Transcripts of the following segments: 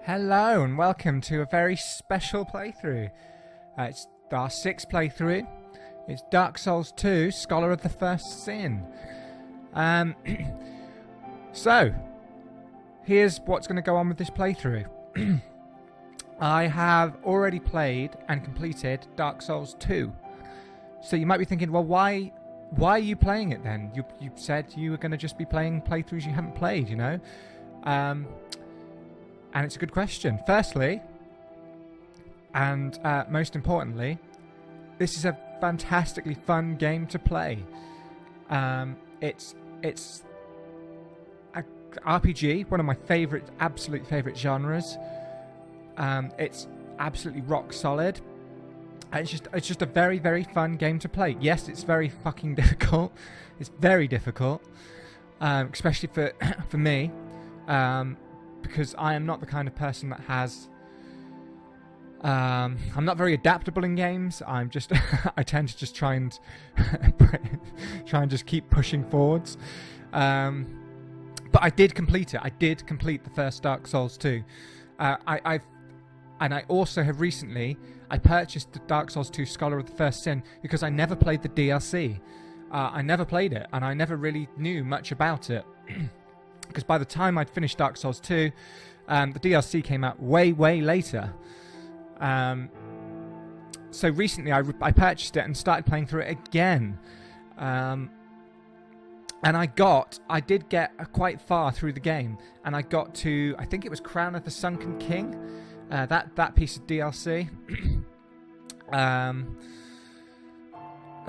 Hello and welcome to a very special playthrough. It's our 6th playthrough. It's Dark Souls 2, Scholar of the First Sin. So, here's what's going to go on with this playthrough. I have already played and completed Dark Souls 2. So you might be thinking, well, why are you playing it then? You said you were going to just be playing playthroughs you haven't played, you know? And it's a good question. Firstly, and most importantly, this is a fantastically fun game to play. It's a RPG, one of my absolute favourite genres. It's absolutely rock solid. And it's just a very, very fun game to play. Yes, it's very fucking difficult. It's very difficult, especially for me. Because I am not the kind of person that has... I'm not very adaptable in games. I tend to just try and just keep pushing forwards. But I did complete it. I did complete the first Dark Souls 2. I also have recently... I purchased the Dark Souls 2 Scholar of the First Sin because I never played the DLC. I never played it, and I never really knew much about it. Because by the time I'd finished Dark Souls 2, the DLC came out way, way later. So recently I purchased it and started playing through it again. And I did get quite far through the game. And I got to, I think it was Crown of the Sunken King. That piece of DLC.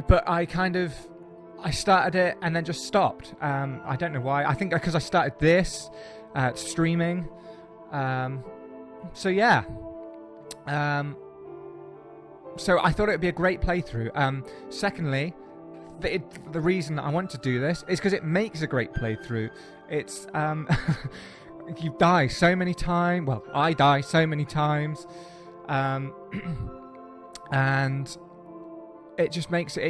But I started it and then just stopped. I don't know why. I think because I started this streaming. So yeah. So I thought it would be a great playthrough. Secondly, the reason I want to do this is because it makes a great playthrough. It's you die so many times. Well, I die so many times, and it's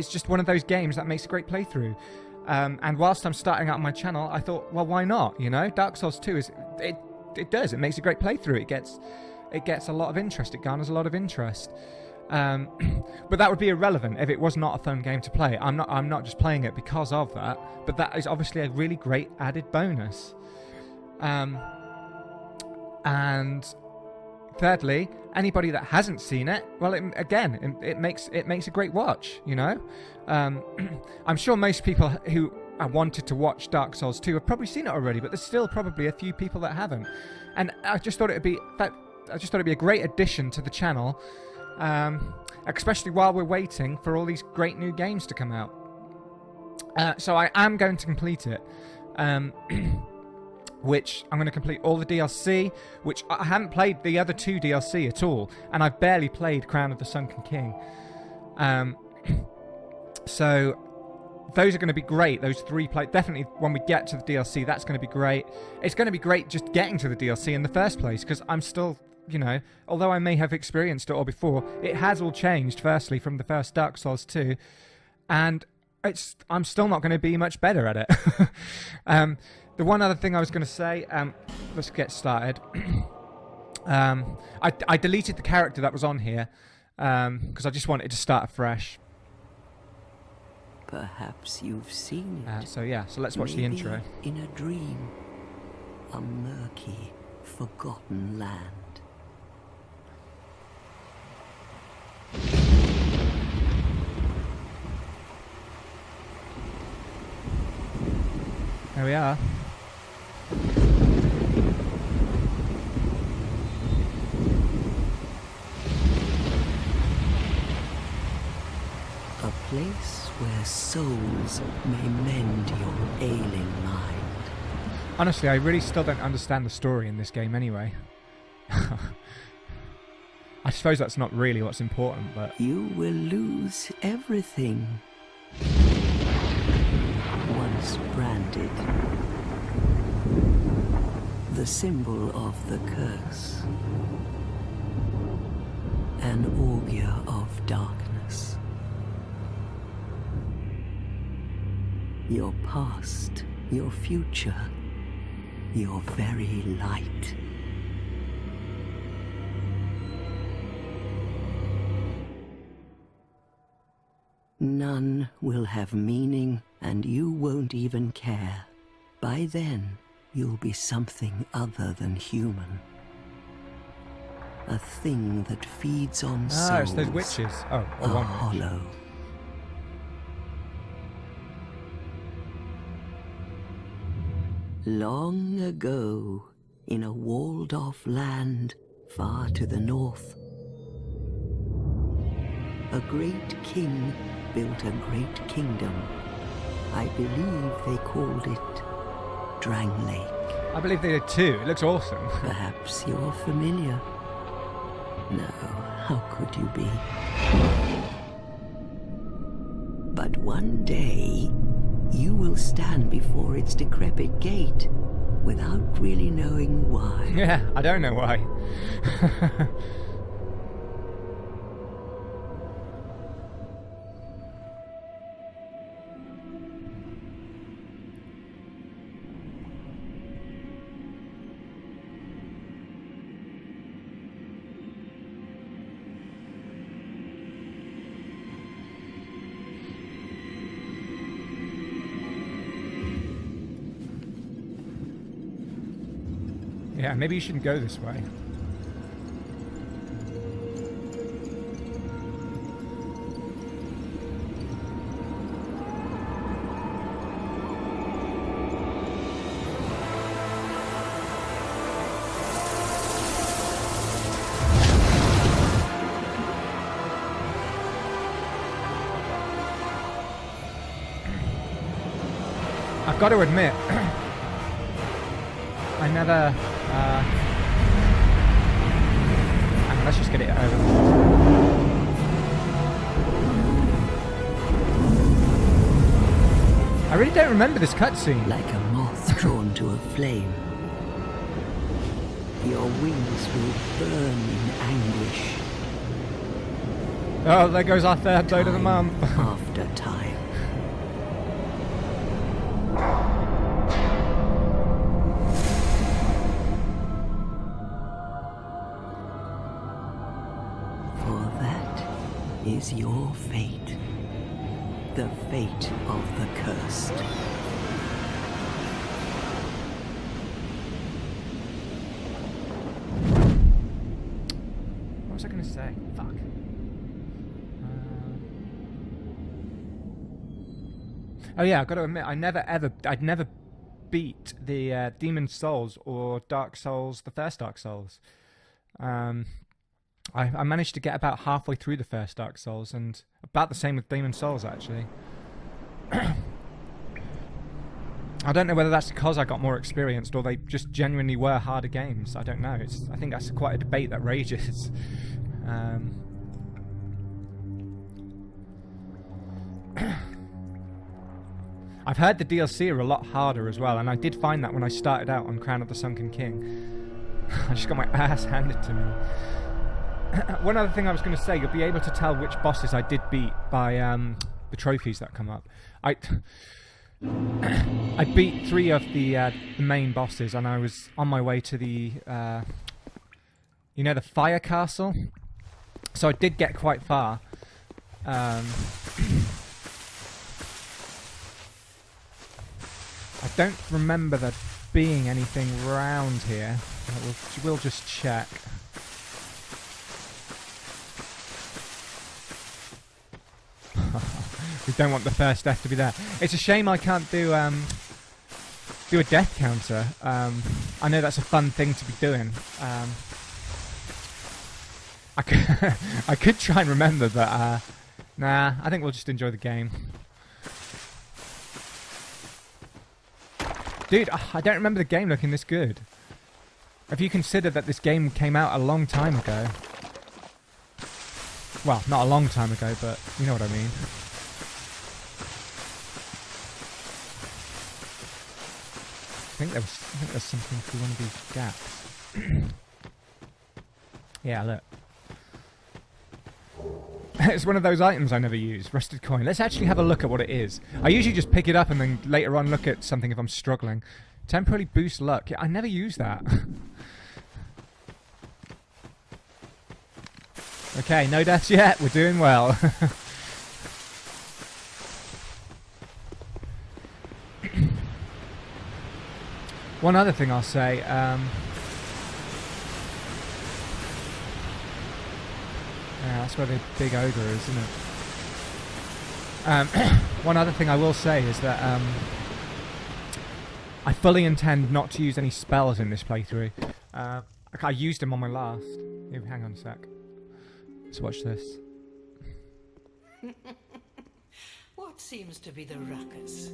just one of those games that makes a great playthrough. And whilst I'm starting out on my channel, I thought, well, why not? You know, Dark Souls 2 it makes a great playthrough. It gets a lot of interest. It garners a lot of interest. But that would be irrelevant if it was not a fun game to play. I'm not just playing it because of that, but that is obviously a really great added bonus. And thirdly, anybody that hasn't seen it, well, it makes a great watch, you know? I'm sure most people who wanted to watch Dark Souls 2 have probably seen it already, but there's still probably a few people that haven't. And I just thought it'd be a great addition to the channel, especially while we're waiting for all these great new games to come out. So I am going to complete it. Which I'm going to complete all the DLC, which I haven't played the other 2 DLC at all, and I've barely played Crown of the Sunken King. So those are going to be great. Those 3 definitely when we get to the DLC, that's going to be great. It's going to be great just getting to the DLC in the first place, because I'm still, you know, although I may have experienced it all before, it has all changed. Firstly, from the first Dark Souls 2, and I'm still not going to be much better at it. The one other thing I was going to say, let's get started. I deleted the character that was on here because I just wanted to start afresh. Perhaps you've seen it. So let's watch the intro. In a dream, a murky, forgotten land. There we are. A place where souls may mend your ailing mind. Honestly, I really still don't understand the story in this game anyway. I suppose that's not really what's important, but... You will lose everything. Once branded. The symbol of the curse. An augur of darkness. Your past, your future, your very light. None will have meaning, and you won't even care. By then, you'll be something other than human. A thing that feeds on souls. Ah, it's those witches. Oh, A one witch. hollow. Long ago, in a walled-off land far to the north, a great king built a great kingdom. I believe they called it Drang Lake. I believe they did too. It looks awesome. Perhaps you're familiar. No, how could you be? But one day, you will stand before its decrepit gate without really knowing why. Yeah, I don't know why. Yeah, maybe you shouldn't go this way. I've got to admit, I never... hang on, let's just get it over. I really don't remember this cutscene. Like a moth drawn to a flame, your wings will burn in anguish. Oh, there goes our third load of the month. After time. Is your fate, the fate of the cursed. What was I going to say? Fuck. Oh yeah, I've got to admit, I'd never beat the Demon Souls or Dark Souls, the first Dark Souls. I managed to get about halfway through the first Dark Souls, and about the same with Demon Souls, actually. I don't know whether that's because I got more experienced, or they just genuinely were harder games. I don't know. I think that's quite a debate that rages. I've heard the DLC are a lot harder as well, and I did find that when I started out on Crown of the Sunken King. I just got my ass handed to me. One other thing I was going to say, you'll be able to tell which bosses I did beat by the trophies that come up. I beat 3 of the main bosses, and I was on my way to the, the fire castle. So I did get quite far. I don't remember there being anything around here. We'll just check. We don't want the first death to be there. It's a shame I can't do a death counter. I know that's a fun thing to be doing. I could try and remember, but nah, I think we'll just enjoy the game. Dude, I don't remember the game looking this good. If you consider that this game came out a long time ago. Well, not a long time ago, but you know what I mean. I think there's something through one of these gaps. Yeah, look. It's one of those items I never use. Rusted coin. Let's actually have a look at what it is. I usually just pick it up and then later on look at something if I'm struggling. Temporarily boost luck. Yeah, I never use that. Okay, no deaths yet. We're doing well. One other thing I'll say. Yeah, that's where the big ogre is, isn't it? One other thing I will say is that I fully intend not to use any spells in this playthrough. I used them on my last. Here, hang on a sec. Let's watch this. What seems to be the ruckus?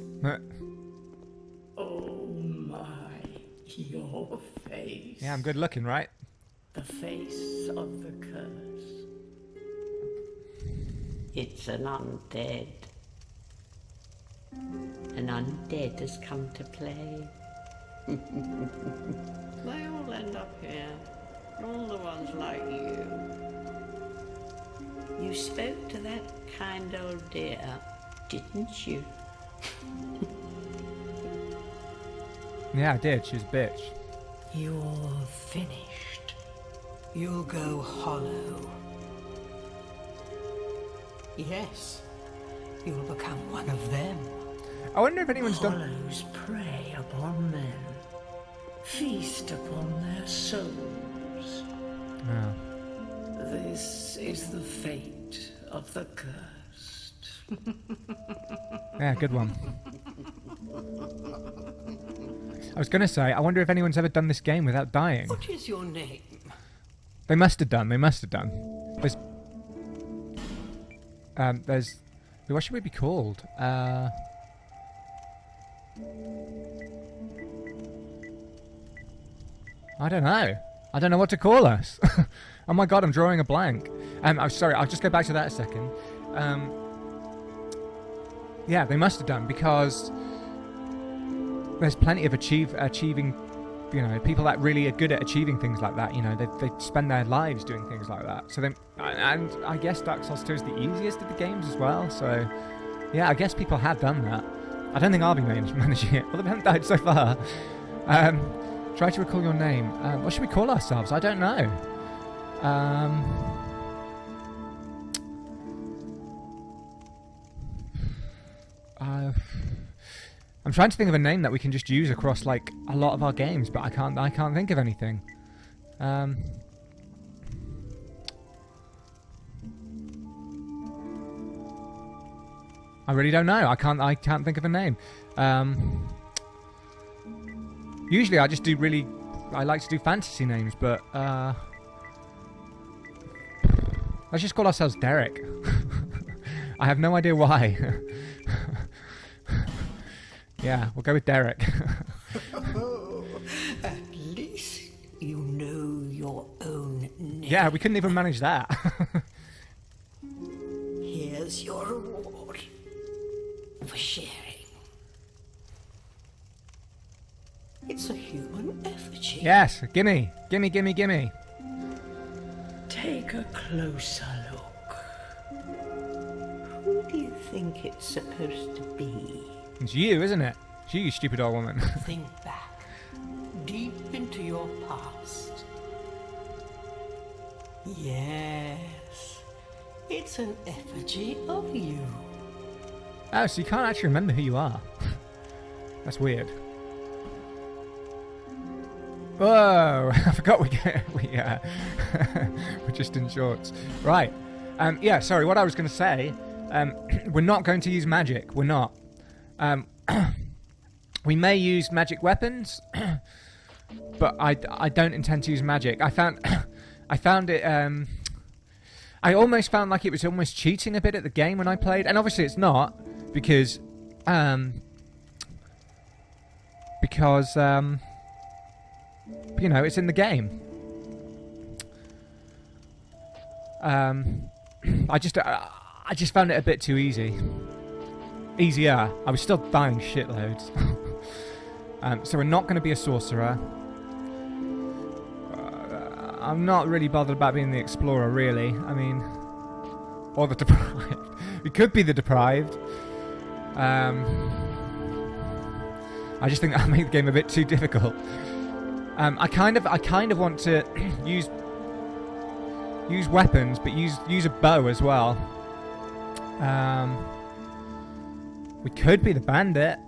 Oh my, your face. Yeah, I'm good looking, right? The face of the curse. It's an undead. An undead has come to play. They all end up here. All the ones like you. You spoke to that kind old dear, didn't you? Yeah, I did. She was a bitch. You're finished. You'll go hollow. Yes, you'll become one of them. I wonder if anyone's done... Hollows prey upon men. Feast upon their souls. Oh. This is the fate of the cursed. Yeah, good one. I was going to say, I wonder if anyone's ever done this game without dying. What is your name? They must have done. They must have done. There's... What should we be called? I don't know. I don't know what to call us. Oh my god, I'm drawing a blank. I'm sorry, I'll just go back to that a second. Yeah, they must have done, because there's plenty of achieving, you know, people that really are good at achieving things like that. You know, they spend their lives doing things like that. So and I guess Dark Souls 2 is the easiest of the games as well. So yeah, I guess people have done that. I don't think I'll be managing it. Well, they haven't died so far. Try to recall your name. What should we call ourselves? I don't know. I'm trying to think of a name that we can just use across like a lot of our games, but I can't think of anything. I really don't know. I can't think of a name. Usually I just do I like to do fantasy names, but let's just call ourselves Derek. I have no idea why. Yeah, we'll go with Derek. At least you know your own name. Yeah, we couldn't even manage that. Here's your reward for sharing. It's a human effigy. Yes, gimme. Take a closer look. Who do you think it's supposed to be? It's you, isn't it? It's you stupid old woman. Think back, deep into your past. Yes, it's an effigy of you. Oh, so you can't actually remember who you are. That's weird. Whoa! I forgot we're just in shorts. Right. Yeah, sorry, what I was going to say, we're not going to use magic. We're not. We may use magic weapons, but I don't intend to use magic. I found it, I almost found like it was almost cheating a bit at the game when I played, and obviously it's not, because, you know, it's in the game. I just found it a bit too easy. Easier. I was still dying shitloads. So we're not going to be a sorcerer. I'm not really bothered about being the explorer, really. I mean, or the deprived. We could be the deprived. I just think that'll make the game a bit too difficult. I kind of want to use weapons, but use a bow as well. We could be the bandit.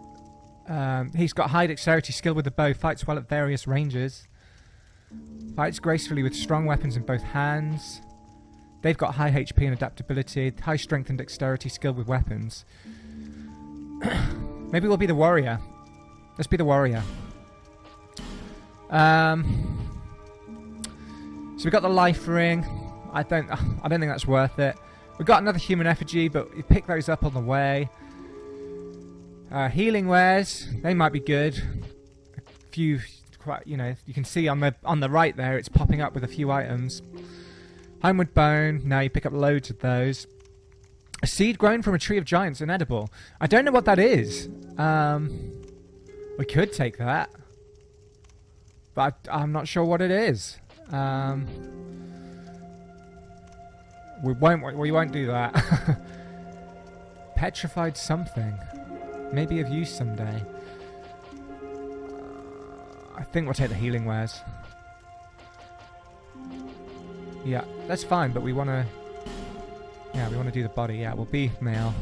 He's got high dexterity skill with the bow, fights well at various ranges. Fights gracefully with strong weapons in both hands. They've got high HP and adaptability, high strength and dexterity skill with weapons. Maybe we'll be the warrior. Let's be the warrior. So we got the life ring. I don't think that's worth it. We've got another human effigy, but you pick those up on the way. Healing wares, they might be good. A few, quite, you know, you can see on the right there, it's popping up with a few items. Homeward bone. Now you pick up loads of those. A seed grown from a tree of giants, inedible. I don't know what that is. We could take that, but I'm not sure what it is. We won't do that. Petrified something. Maybe of use someday. I think we'll take the healing wares. Yeah, that's fine, but we want to... Yeah, we want to do the body. Yeah, we'll be male.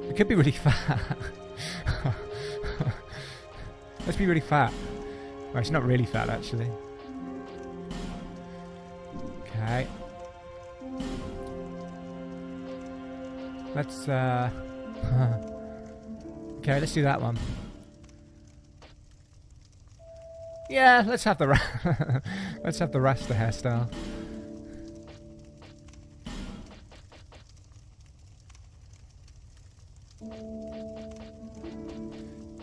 It could be really fat. Let's be really fat. Well, it's not really fat, actually. Okay. Let's, okay, let's do that one. Yeah, let's have the let's have the Rasta hairstyle.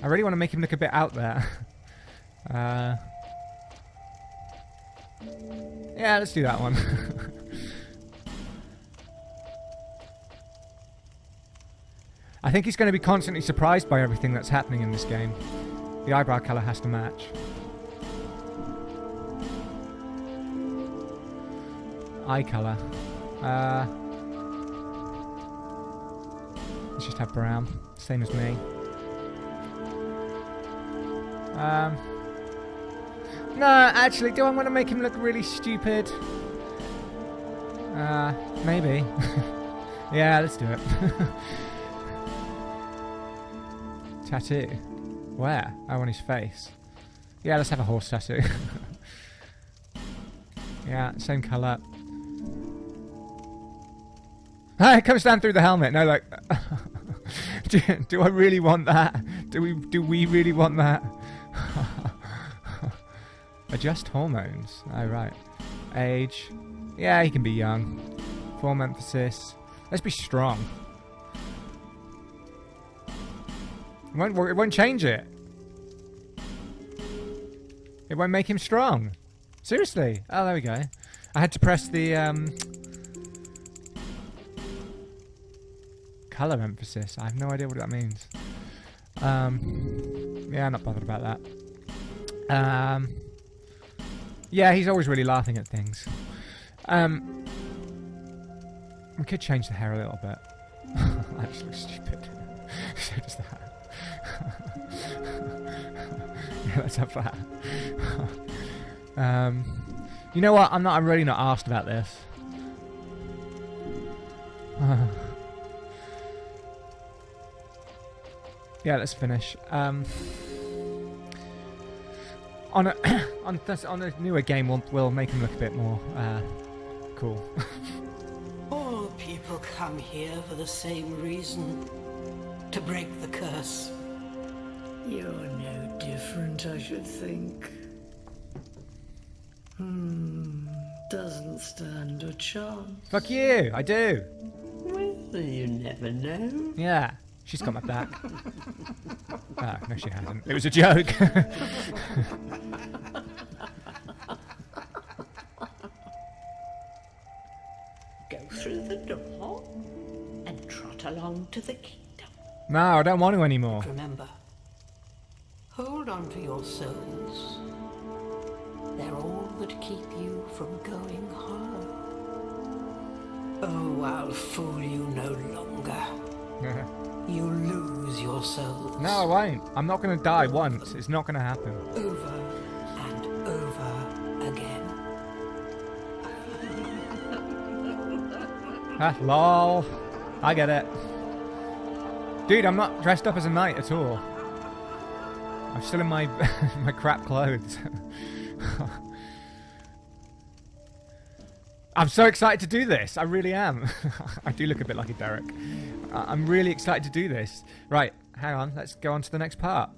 I really want to make him look a bit out there. Yeah, let's do that one. I think he's going to be constantly surprised by everything that's happening in this game. The eyebrow colour has to match. Eye colour. Let's just have brown. Same as me. No, actually, do I want to make him look really stupid? Maybe. Yeah, let's do it. Tattoo. Where? Oh, on his face. Yeah, let's have a horse tattoo. Yeah, same colour. Ah, it comes down through the helmet. No, like... do I really want that? Do we really want that? Adjust hormones. Oh, right. Age. Yeah, he can be young. Form emphasis. Let's be strong. It won't change it. It won't make him strong. Seriously. Oh, there we go. I had to press the color emphasis. I have no idea what that means. Yeah, I'm not bothered about that. Yeah, he's always really laughing at things. We could change the hair a little bit. That just looks stupid. So does that. Yeah, let's have that. You know what? I'm really not asked about this. Yeah, let's finish. On a newer game, we'll make him look a bit more cool. All people come here for the same reason. To break the curse. You're no different, I should think. Doesn't stand a chance. Fuck you, I do. Well, you never know. Yeah, she's got my back. Oh, no she hasn't. It was a joke. Go through the door and trot along to the kingdom. No, I don't want to anymore. Remember, hold on to your souls. They're all that keep you from going hollow. Oh, I'll fool you no longer. You lose your souls. No, I won't. I'm not going to die once. It's not going to happen. Over and over again. Ah, lol. I get it. Dude, I'm not dressed up as a knight at all. I'm still in my my crap clothes. I'm so excited to do this. I really am. I do look a bit like a Derek. I'm really excited to do this. Right, hang on. Let's go on to the next part.